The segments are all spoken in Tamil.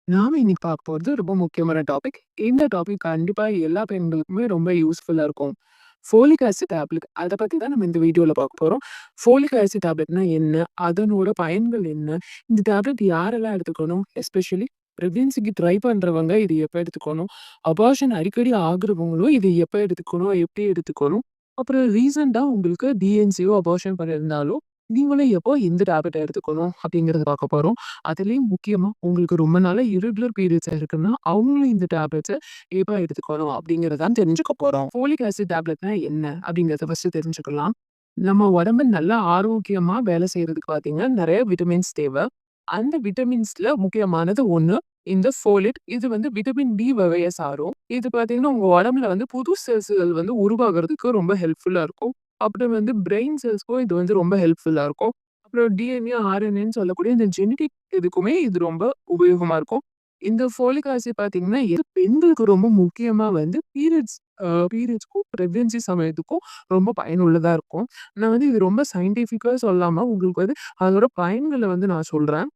நாம இன்னைக்கு பார்க்க போறது ரொம்ப முக்கியமான டாபிக். இந்த டாபிக் கண்டிப்பா எல்லா பெண்களுக்குமே ரொம்ப யூஸ்ஃபுல்லா இருக்கும். ஃபோலிக் ஆசிட் டேப்லெட் அத பத்தி தான் நம்ம இந்த வீடியோல பார்க்க போறோம். ஃபோலிக் ஆசிட் டேப்லெட்னா என்ன? அதனோட பயன்கள் என்ன? இந்த டேப்லெட் யாரெல்லாம் எடுத்துக்கணும்? எஸ்பெஷலி பிரெக்னன்சிக்கு ட்ரை பண்றவங்க இது எப்ப எடுத்துக்கணும்? அபார்ஷன் அடிக்கடி ஆகுறவங்களும் இது எப்ப எடுத்துக்கணும்? எப்படி எடுத்துக்கணும்? அப்புறம் ரீசென்ட்டா உங்களுக்கு டிஎன்சியோ அபார்ஷன் பண்ணியிருந்தாலோ, நீங்களும் எப்போ இந்த டேப்லெட் எடுத்துக்கணும்? அப்படிங்கிறத பார்க்க போறோம். அதுலயும் முக்கியமா உங்களுக்கு ரொம்ப நாளா இர்ரெகுலர் பீரியட்ஸ் இருக்குன்னா, அவங்களும் இந்த டேப்லெட்ஸ எப்ப எடுத்துக்கணும் அப்படிங்கிறத தெரிஞ்சுக்க போறோம். ஃபோலிக் ஆசிட் டேப்லெட்னா என்ன? அப்படிங்கிறத ஃபர்ஸ்ட்டு தெரிஞ்சுக்கலாம். நம்ம உடம்பு நல்லா ஆரோக்கியமா வேலை செய்றதுக்கு பார்த்தீங்கன்னா, நெறைய விட்டமின்ஸ் தேவ. அந்த விட்டமின்ஸ்ல முக்கியமானது ஒண்ணு இந்த ஃபோலேட். இது விட்டமின் டி வகைய சாரும். இது பார்த்தீங்கன்னா, உங்க உடம்புல புது செல்ஸ்கள் உருவாகுறதுக்கு ரொம்ப ஹெல்ப்ஃபுல்லா இருக்கும். அப்புறம் பிரெயின் செல்ஸ்க்கும் இது ரொம்ப ஹெல்ப்ஃபுல்லா இருக்கும். அப்புறம் டிஎன்ஏ, ஆர்என்ஏன்னு சொல்லக்கூடிய இந்த ஜெனடிக் இதுக்குமே இது ரொம்ப உபயோகமா இருக்கும். இந்த ஃபோலிக் ஆசிட் பார்த்தீங்கன்னா, இது பெண்களுக்கு ரொம்ப முக்கியமா பீரியட்ஸ்க்கும், பிரெக்னன்சி சமயத்துக்கும் ரொம்ப பயனுள்ளதா இருக்கும். நான் இது ரொம்ப சயின்டிஃபிக்கா சொல்லாம உங்களுக்கு அதோட பயன்கள நான் சொல்றேன்.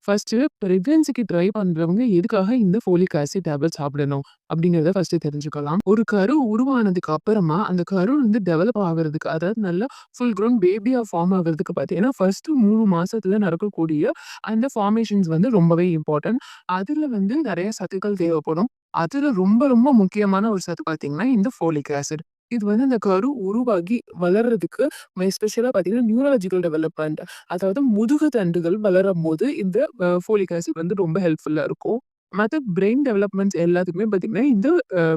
ஃபர்ஸ்ட்டு பிரெக்னன்சிக்கு ட்ரை பண்றவங்க எதுக்காக இந்த ஃபோலிக் ஆசிட் டேப்லெட் சாப்பிடணும்? அப்படிங்கிறத ஃபர்ஸ்ட்டு தெரிஞ்சுக்கலாம். ஒரு கரு உருவானதுக்கு அப்புறமா, அந்த கரு டெவலப் ஆகுறதுக்கு, அதாவது நல்லா ஃபுல் க்ரோன் பேபியா ஃபார்ம் ஆகுறதுக்கு பார்த்தீங்கன்னா, ஃபர்ஸ்ட்டு 3 மாசத்துல நடக்கக்கூடிய அந்த ஃபார்மேஷன்ஸ் ரொம்பவே இம்பார்ட்டன்ட். அதுல நெறைய சத்துக்கள் தேவைப்படும். அதுல ரொம்ப ரொம்ப முக்கியமான ஒரு சத்து பார்த்தீங்கன்னா, இந்த ஃபோலிக் ஆசிட். இது அந்த கரு உருவாகி வளர்றதுக்கு எஸ்பெஷலா பார்த்தீங்கன்னா, நியூராலஜிக்கல் டெவலப்மென்ட் அதாவது முதுகு தண்டுகள் வளரும்போது இந்த ஃபோலிக் ஆசிட் ரொம்ப ஹெல்ப்ஃபுல்லா இருக்கும். மத்த பிரெயின் டெவலப்மெண்ட்ஸ் எல்லாத்துக்குமே பார்த்தீங்கன்னா, இந்த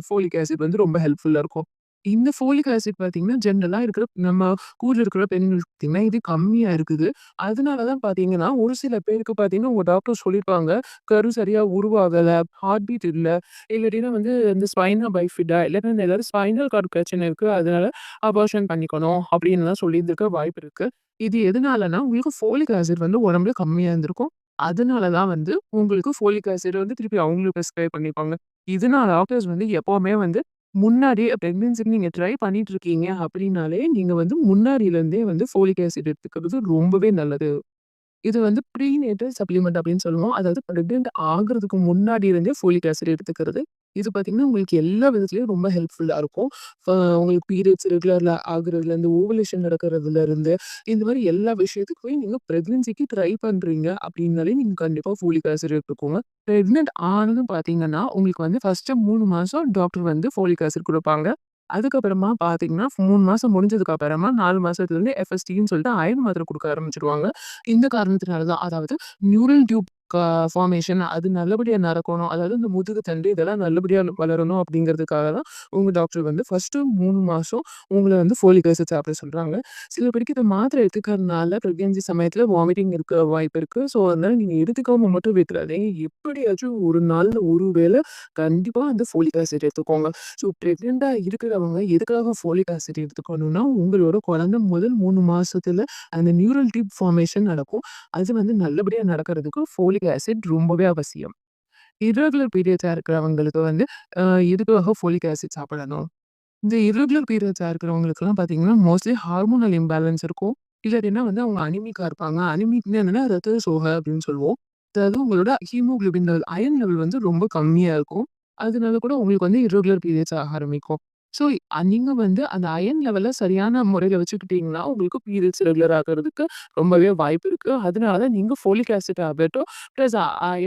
ஃபோலிக் ஆசிட் ரொம்ப ஹெல்ப்ஃபுல்லா இருக்கும். இந்த ஃபோலிக் ஆசிட் பார்த்தீங்கன்னா, ஜெனரலா இருக்கிற நம்ம ஊர்ல இருக்கிற பெண்களுக்கு பார்த்தீங்கன்னா, இது கம்மியா இருக்குது. அதனால தான் பார்த்தீங்கன்னா, ஒரு சில பேருக்கு பார்த்தீங்கன்னா, உங்க டாக்டர் சொல்லியிருப்பாங்க, கரு சரியா உருவாகல, ஹார்ட் பீட் இல்ல, இல்லாட்டினா இந்த ஸ்பைனா பைஃபிடா இல்லாட்டினா ஏதாவது ஸ்பைனல் கார்ட் பிரச்சனை இருக்கு. அதனால அபார்ஷன் பண்ணிக்கணும் அப்படின்லாம் சொல்லியிருந்திருக்க வாய்ப்பு இருக்கு. இது எதனாலன்னா, உங்களுக்கு ஃபோலிக் ஆசிட் உடம்புல கம்மியா இருந்திருக்கும். அதனால தான் உங்களுக்கு ஃபோலிக் ஆசிட் திருப்பி அவங்களே பிரிஸ்கிரைப் பண்ணியிருப்பாங்க. இதனால டாக்டர்ஸ் எப்பவுமே முன்னாடியே பிரெக்னன்சிக்கு நீங்க ட்ரை பண்ணிட்டு இருக்கீங்க அப்படின்னாலே, நீங்க முன்னாடில இருந்தே ஃபோலிக் ஆசிட் எடுத்துக்கிறது ரொம்பவே நல்லது. இது ப்ரீநேட்டல் சப்ளிமெண்ட் அப்படின்னு சொல்லுவோம். அதாவது பிரெக்னன்ட் ஆகுறதுக்கு முன்னாடி இருந்தே ஃபோலிக் ஆசிட் எடுத்துக்கிறது. இது பார்த்தீங்கன்னா, உங்களுக்கு எல்லா விதத்திலயும் ரொம்ப ஹெல்ப்ஃபுல்லா இருக்கும். ஃப உங்களுக்கு பீரியட்ஸ் ரெகுலர்ல ஆகுறதுலேருந்து, ஓவலேஷன் நடக்கிறதுலேருந்து, இந்த மாரி எல்லா விஷயத்துக்குமே நீங்க பிரெக்னன்சிக்கு ட்ரை பண்றீங்க அப்படின்னாலே, நீங்க கண்டிப்பா ஃபோலிக் ஆசிட் எடுத்துக்கோங்க. பிரெக்னன்ட் ஆனதும் பார்த்தீங்கன்னா, உங்களுக்கு ஃபர்ஸ்ட்டு 3 மாசம் டாக்டர் ஃபோலிக் ஆசிட் குடுப்பாங்க. அதுக்கப்புறமா பார்த்தீங்கன்னா, 3 மாசம் முடிஞ்சதுக்கு அப்புறமா 4 மாசத்துலருந்து எஃப்எஸ்டின்னு சொல்லிட்டு அயர்ன் மாத்திரை குடுக்க ஆரம்பிச்சுருவாங்க. இந்த காரணத்தினால தான். அதாவது நியூரல் டியூப் ஃபார்மேஷன் அது நல்லபடியா நடக்கணும். அதாவது இந்த முதுகு தண்டு இதெல்லாம் நல்லபடியா வளரணும் அப்படிங்கிறதுக்காக தான் உங்க டாக்டர் ஃபர்ஸ்ட்டு 3 மாசம் உங்கள ஃபோலிக் ஆசிட் சாப்பிட சொல்றாங்க. சில பேருக்கு இந்த மாத்திரை எடுத்துக்கிறதுனால பிரெக்னன்சி சமயத்தில வாமிட்டிங் இருக்க வாய்ப்பு இருக்கு. ஸோ, அதனால நீங்க எடுத்துக்காம மட்டும் விட்டுறாதீங்க. எப்படியாச்சும் ஒரு நாள்ல ஒரு வேள கண்டிப்பா ஃபோலிக் ஆசிட் எடுத்துக்கோங்க. ஸோ, பிரெக்னன்ட்டா இருக்கிறவங்க எதுக்காக ஃபோலிக் ஆசிட் எடுத்துக்கணும்னா, உங்களோட குழந்தை முதல் 3 மாசத்துல அந்த நியூரல் டியூப் ஃபார்மேஷன் நடக்கும். அது நல்லபடியா நடக்கிறதுக்கு ஃபோலிக் ஆசிட் ரொம்பவே அவசியம். இர்ரெகுலர் பீரியட்ஸா இருக்கிறவங்களுக்கு அ எதுக்காக ஃபோலிக் ஆசிட் சாப்பிடணும்? இந்த இர்ரெகுலர் பீரியட்ஸா இருக்கிறவங்களுக்குலாம் பார்த்தீங்கன்னா, மோஸ்ட்லி ஹார்மோனல் இம்பேலன்ஸ் இருக்கும். இல்லாட்டினா அவங்க அனிமிக்கா இருப்பாங்க. அனிமிக்னா என்னன்னா, ரத்த சோகை அப்படின்னு சொல்லுவோம். அதாவது உங்களோட ஹீமோகுளோபின் லெவல், அயர்ன் லெவல் ரொம்ப கம்மியா இருக்கும். அதனால கூட உங்களுக்கு இர்ரெகுலர் பீரியட்ஸ் ஆக ஆரம்பிக்கும். ஸோ, நீங்க அந்த அயர்ன் லெவல சரியான முறையில வச்சுக்கிட்டீங்கன்னா, உங்களுக்கு பீரியட்ஸ் ரெகுலர் ஆகுறதுக்கு ரொம்பவே வாய்ப்பு இருக்கு. அதனால தான் நீங்க ஃபோலிக் ஆசிட் டேப்லெட்டும் பிளஸ்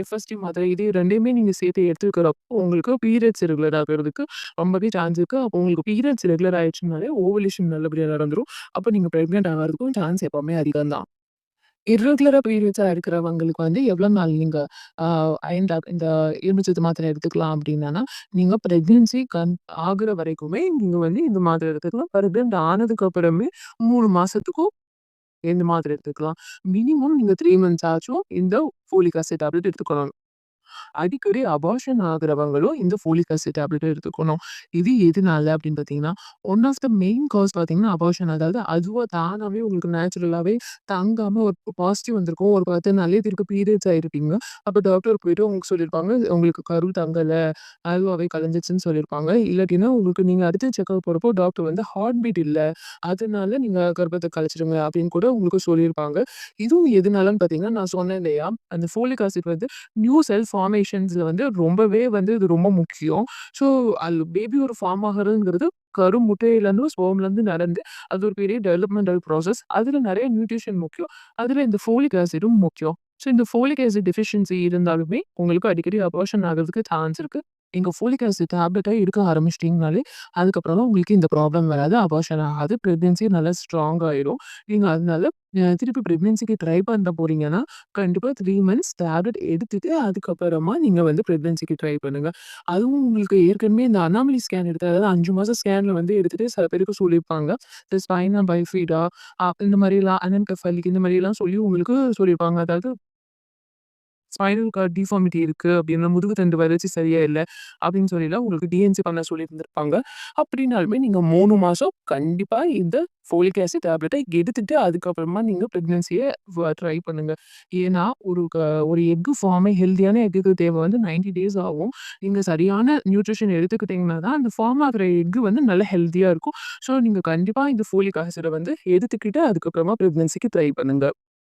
எஃப்எஸ்டி மாத்திரை இது 2யுமே நீங்க சேர்த்து எடுத்துக்கிறப்போ, உங்களுக்கு பீரியட்ஸ் ரெகுலர் ஆகுறதுக்கு ரொம்பவே சான்ஸ் இருக்கு. அப்போ உங்களுக்கு பீரியட்ஸ் ரெகுலர் ஆயிடுச்சுனாலே ஓவலேஷன் நல்லபடியா நடந்துரும். அப்ப நீங்க பிரெக்னன்ட் ஆகறதுக்கும் சான்ஸ் எப்பவுமே அதிகம் தான். இர்ரெகுலரா பீரியட்ஸா இருக்கிறவங்களுக்கு எவ்வளோ நாள் நீங்க அ இந்த இரும்புச்சத்து மாத்திரை எடுத்துக்கலாம் அப்படின்னா, நீங்க பிரெக்னன்சி ஆகுற வரைக்குமே நீங்க இந்த மாத்திரை எடுத்துக்கலாம். பிரெக்னன்ட் ஆனதுக்கு அப்புறமே 3 மாசத்துக்கும் இந்த மாத்திரை எடுத்துக்கலாம். மினிமம் நீங்க 3 மந்த்ஸ் ஆச்சும் இந்த ஃபோலிக் ஆசிட் டேப்லெட் எடுத்துக்கணும். அடிக்கடி அபார்ஷன் ஆகுறவங்களும் இந்த ஃபோலிக் ஆசிட் டேப்லெட்ட எடுத்துக்கணும். இது எதுனால அப்படின்னு பார்த்தீங்கன்னா, one of the main cause பார்த்தீங்கன்னா அபார்ஷன். அதாவது அதுவா தானாவே உங்களுக்கு நேச்சுரலாவே தங்காம ஒரு பாசிட்டிவ் வந்திருக்கும். ஒரு 10 நாள்லயே திருப்பி பீரியட்ஸ் ஆயிருப்பீங்க. அப்ப டாக்டர் போயிட்டு உங்களுக்கு சொல்லியிருப்பாங்க, உங்களுக்கு கரு தங்கல, அதுவாவே கலைஞ்சிருச்சுன்னு சொல்லியிருப்பாங்க. இல்லாட்டினா உங்களுக்கு நீங்க அடுத்த செக்கப் போறப்போ டாக்டர் வந்து ஹார்ட் பீட் இல்ல. அதனால நீங்க கர்ப்பத்த கலைச்சிடுங்க அப்படின்னு கூட உங்களுக்கு சொல்லியிருப்பாங்க. இதுவும் எதுனாலன்னு பார்த்தீங்கன்னா, நான் சொன்னேன் இல்லையா? அந்த ஃபோலிக் ஆசிட் வந்து நியூ செல் ஃபார்மேஷன்ஸ்ல வந்து ரொம்பவே வந்து இது ரொம்ப முக்கியம். ஸோ, அது பேபி ஒரு ஃபார்ம் ஆகுறதுங்கிறது முட்டையிலேருந்து ஸ்பெர்ம்லேருந்து நடந்து அது ஒரு பெரிய டெவலப்மெண்டல் ப்ராசஸ். அதில நெறைய நியூட்ரிஷன் முக்கியம். அதில இந்த ஃபோலிக் ஆசிடும் முக்கியம். ஸோ, இந்த ஃபோலிக் ஆசிட் டெஃபிஷியன்சி இருந்தாலுமே உங்களுக்கு அடிக்கடி அபார்ஷன் ஆகுறதுக்கு சான்ஸ் இருக்கு. நீங்க ஃபோலிக் ஆசிட் டேப்லெட்ட எடுக்க ஆரம்பிச்சிட்டீங்கனாலே, அதுக்கப்புறம் உங்களுக்கு இந்த ப்ராப்ளம் வராது. அபார்ஷன் ஆகாது. பிரெக்னன்சி நல்லா ஸ்ட்ராங் ஆயிரும். நீங்க அதனால திருப்பி பிரெக்னன்சிக்கு ட்ரை பண்ண போறீங்கன்னா, கண்டிப்பா 3 மந்த்ஸ் டேப்லெட் எடுத்துட்டு, அதுக்கப்புறமா நீங்க வந்து பிரெக்னன்சிக்கு ட்ரை பண்ணுங்க. அதுவும் உங்களுக்கு ஏற்கனவே இந்த அனாமலி ஸ்கேன் எடுத்து அதாவது 5 மாசம் ஸ்கேன்ல வந்து எடுத்துட்டு சில பேருக்கு சொல்லியிருப்பாங்க. இந்த ஸ்பைனா பைஃபீடா இந்த மாரிலாம் அனென்கெஃபாலிக் இந்த மாரிலாம் சொல்லி உங்களுக்கு சொல்லியிருப்பாங்க. அதாவது ஸ்பைனல் கார்ட் டிஃபார்மிட்டி இருக்கு அப்படின்னா, முதுகு தண்டு வளர்ச்சி சரியா இல்ல அப்படின்னு சொல்லிலாம் உங்களுக்கு டிஎன்சி பண்ண சொல்லியிருந்திருப்பாங்க. அப்படின்னாலுமே நீங்க 3 மாசம் கண்டிப்பா இந்த ஃபோலிக் ஆசிட் டேப்லெட்ட எடுத்துட்டு அதுக்கப்புறமா நீங்க பிரெக்னன்சிய ட்ரை பண்ணுங்க. ஏன்னா ஒரு எக் ஃபார்மே ஹெல்தியான எக்குக்கு தேவை வந்து 90 டேஸ் ஆகும். நீங்க சரியான நியூட்ரிஷன் எடுத்துக்கிட்டீங்கன்னா தான் அந்த ஃபார்ம் ஆகுற எக் வந்து நல்ல ஹெல்தியா இருக்கும். ஸோ நீங்க கண்டிப்பா இந்த ஃபோலிக் ஆசிட வந்து எடுத்துக்கிட்டு அதுக்கப்புறமா பிரெக்னன்சிக்கு ட்ரை பண்ணுங்க.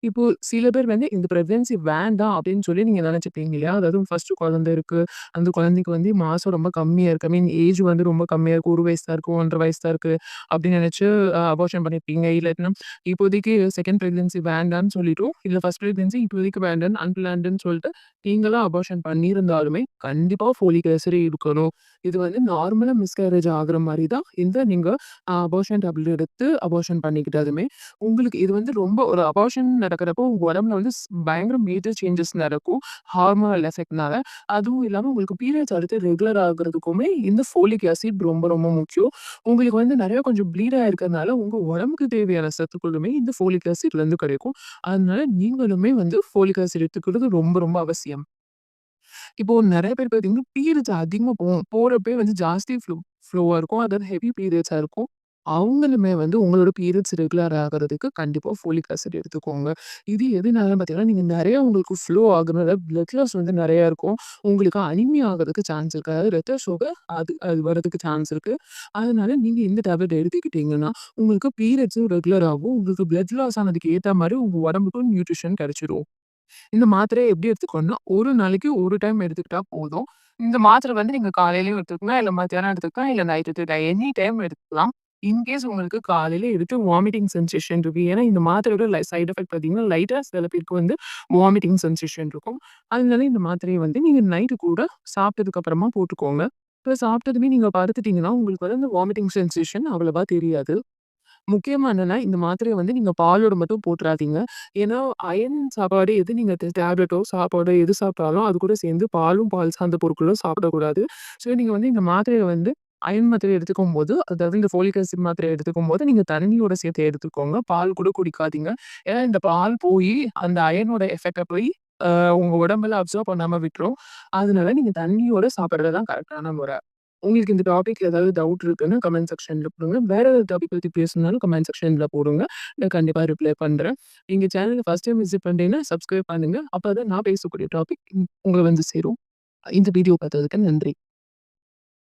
இப்போ சில பேர் வந்து இந்த பிரெக்னன்சி வேண்டாம் அப்படின்னு சொல்லி நீங்க நினைச்சிருப்பீங்க இல்லையா? அதாவது ஃபர்ஸ்ட் குழந்தை இருக்கு. அந்த குழந்தைக்கு வந்து மாசம் ரொம்ப கம்மியா இருக்கு. ஐ மீன் ஏஜ் வந்து ரொம்ப கம்மியா இருக்கு. 1 வயசு தான் இருக்கு, 1 1/2 வயசு தான் இருக்கு அப்படின்னு நினைச்சு அபார்ஷன் பண்ணியிருப்பீங்க. இல்லாட்டினா இப்போதைக்கு செகண்ட் பிரெக்னன்சி வேண்டான்னு சொல்லிட்டோம். இல்ல ஃபர்ஸ்ட் பிரெக்னன்சி இப்போதைக்கு வேண்டான்னு அன்பிளான்டுன்னு சொல்லிட்டு நீங்களா அபார்ஷன் பண்ணியிருந்தாலுமே கண்டிப்பா ஃபோலிக் ஆசிட் இருக்கணும். இது வந்து நார்மலா மிஸ்கேரேஜ் ஆகுற மாரி தான் இந்த நீங்க அபார்ஷன் டேப்லெட் எடுத்து அபார்ஷன் பண்ணிக்கிட்டதுமே உங்களுக்கு இது வந்து ரொம்ப ஒரு அபார்ஷன் நடக்கிறப்போ உங்க உடம்புல வந்து பயங்கர மேஜர் சேஞ்சஸ் நடக்கும். ஹார்மோனல் எஃபெக்ட்னால. அதுவும் இல்லாம உங்களுக்கு பீரியட்ஸ் அடுத்து ரெகுலர் ஆகுறதுக்குமே இந்த ஃபோலிக் ஆசிட் ரொம்ப ரொம்ப முக்கியம். உங்களுக்கு வந்து நெறைய கொஞ்சம் ப்ளீட் ஆயிருக்கிறதுனால உங்க உடம்புக்கு தேவையான சத்துக்களுமே இந்த ஃபோலிக் ஆசிட்லேருந்து கிடைக்கும். அதனால நீங்களுமே வந்து ஃபோலிக் ஆசிட் எடுத்துக்கிறது ரொம்ப ரொம்ப அவசியம். இப்போ நெறைய பேர் பார்த்தீங்கன்னா, பீரியட்ஸ் அதிகமா போறப்பயே வந்து ஜாஸ்தி ஃப்ளோவா இருக்கும். அதாவது ஹெவி பீரியட்ஸா இருக்கும். அவங்களுமே வந்து உங்களோட பீரியட்ஸ் ரெகுலர் ஆகுறதுக்கு கண்டிப்பா ஃபோலிக் ஆசிட் எடுத்துக்கோங்க. இது எதுனாலன்னு பார்த்தீங்கன்னா, நீங்க நெறைய உங்களுக்கு ஃப்ளோ ஆகுறனால பிளட் லாஸ் வந்து நெறையா இருக்கும். உங்களுக்கு அனீமியா ஆகுறதுக்கு சான்ஸ் இருக்கு. அதாவது இரத்த சோகை அது அது வரதுக்கு சான்ஸ் இருக்கு. அதனால நீங்க இந்த டேப்லெட் எடுத்துக்கிட்டீங்கன்னா, உங்களுக்கு பீரியட்ஸும் ரெகுலர் ஆகும். உங்களுக்கு பிளட் லாஸ் ஆனதுக்கு ஏத்தா மாரி உங்க உடம்புக்கும் நியூட்ரிஷன் கிடைச்சிரும். இந்த மாத்திரைய எப்படி எடுத்துக்கணும்னா, ஒரு நாளைக்கு ஒரு டைம் எடுத்துக்கிட்டா போதும். இந்த மாத்திரை வந்து நீங்க காலையிலயும் எடுத்துக்கலாம், இல்ல மத்தியானம் எடுத்துக்கலாம், இல்ல நைட் எடுத்துக்கலாம். எனி டைம் எடுத்துக்கலாம். இன்கேஸ் உங்களுக்கு காலையில எடுத்து வாமிட்டிங் சென்சேஷன் இருக்கு. ஏன்னா இந்த மாத்திரையோட சைட் எஃபெக்ட் பார்த்தீங்கன்னா, லைட்டா சில பேருக்கு வந்து வாமிட்டிங் சென்சேஷன் இருக்கும். அதனால இந்த மாத்திரைய வந்து நீங்க நைட்டு கூட சாப்பிட்டதுக்கு அப்புறமா போட்டுக்கோங்க. இப்ப சாப்பிட்டதுமே நீங்க படுத்துட்டீங்கன்னா, உங்களுக்கு வந்து அந்த வாமிட்டிங் சென்சேஷன் அவ்வளவா தெரியாது. முக்கியமா என்னன்னா, இந்த மாத்திரைய வந்து நீங்க பாலோட மட்டும் போட்டுறாதீங்க. ஏன்னா, அயர்ன் சாப்பாடு எது நீங்க டேப்லெட்டோ, சாப்பாடோ எது சாப்பிட்டாலும் அது கூட சேர்ந்து பாலும், பால் சார்ந்த பொருட்களும் சாப்பிடக்கூடாது. ஸோ, நீங்க வந்து இந்த மாத்திரைய வந்து அயர்ன் மாத்திரை எடுத்துக்கும்போது, அதாவது இந்த ஃபோலிக் ஆசிட் மாத்திரை எடுத்துக்கும்போது, நீங்க தண்ணியோட சேர்த்து எடுத்துக்கோங்க. பால் கூட குடிக்காதீங்க. ஏன்னா, இந்த பால் போயி அந்த அயர்னோட எஃபெக்ட்ட போய் உங்க உடம்புல அப்சர்வ் பண்ணாம விட்டுரும். அதனால நீங்க தண்ணியோட சாப்பிடுறது தான் கரெக்ட்டான முறை. உங்களுக்கு இந்த டாபிக்ல ஏதாவது டவுட் இருக்குன்னா கமெண்ட் செக்ஷன்ல போடுங்க. வேற ஏதாவது டாபிக் பத்தி பேசணும்னாலும் கமெண்ட் செக்ஷன்ல போடுங்க. நான் கண்டிப்பா ரிப்ளை பண்றேன். எங்க சேனல ஃபர்ஸ்ட் டைம் விசிட் பண்றீங்கன்னா சப்ஸ்கிரைப் பண்ணுங்க. அப்பதான் நான் பேசக்கூடிய டாபிக் உங்கள வந்து சேரும். இந்த வீடியோ பார்த்ததுக்கு நன்றி.